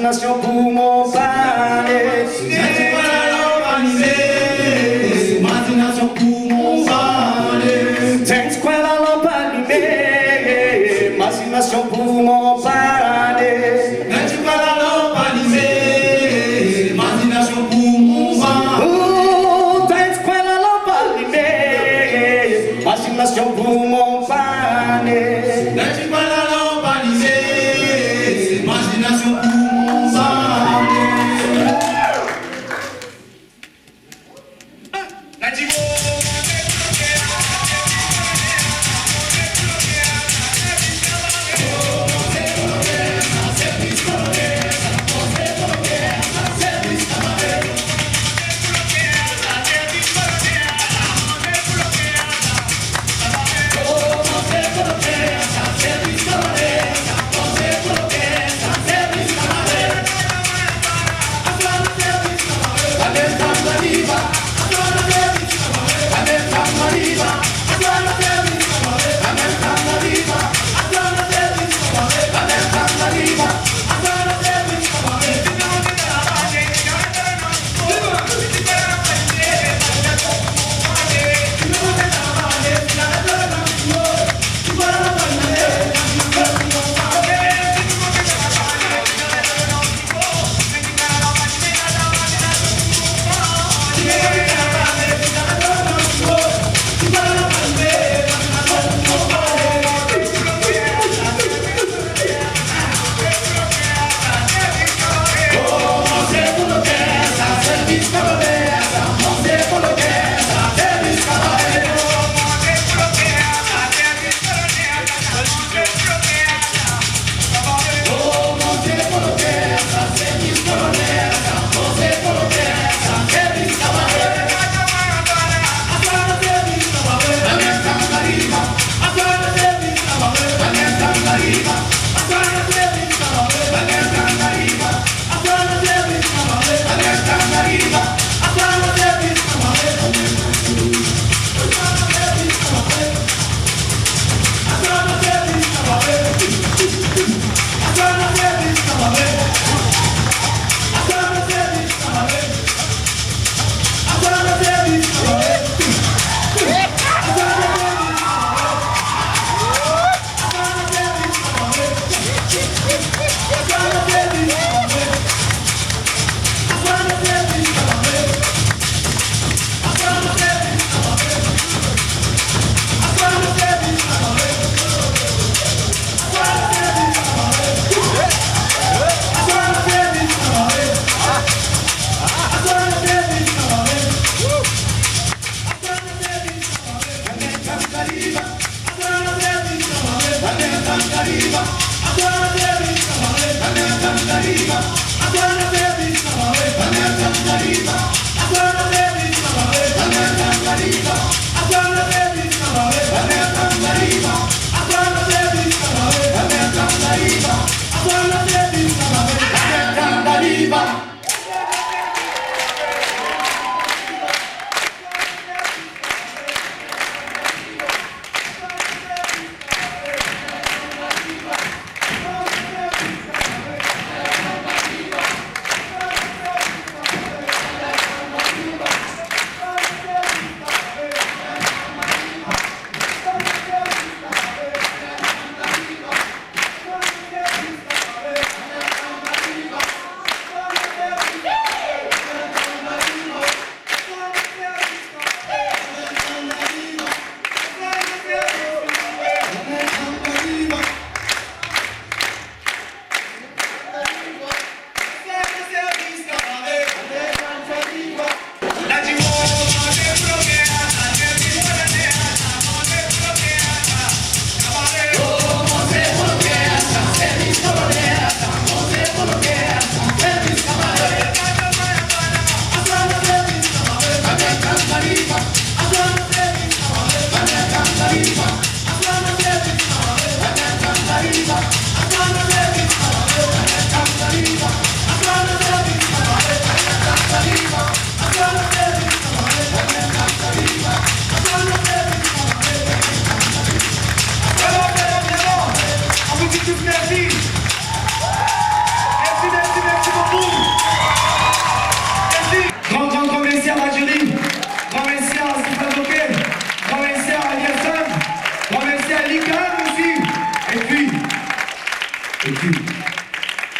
Imagination pour mon palais. Imagination pour mon palais. Tens quoi la lampe allumée. Imagination pour mon palais. Tens quoi la lampe allumée. Imagination pour mon palais. Tens quoi la lampe allumée. Imagination pour mon palais. Tens quoi la lampe allumée. Imagination pour mon palais.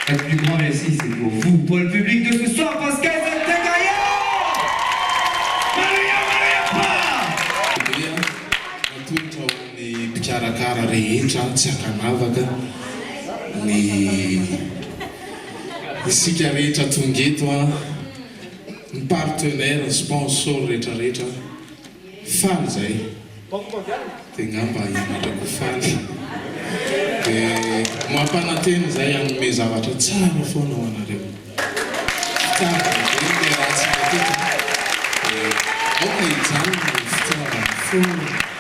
Le plus grand merci, c'est pour vous, pour le public de ce soir, parce que c'est Tagaya! Atotra ny mpikarakara rehetra tsy akanavaka ny isika rehetra tonga eto a ny partenaire sponsor rehetrarehetra faly zay dia ngamba ianarako faly dia mampanantena zay anome zavatra tsara foana ho anareo tsara dia raha tsy matetika ao ka hijanona ny fitiavana foana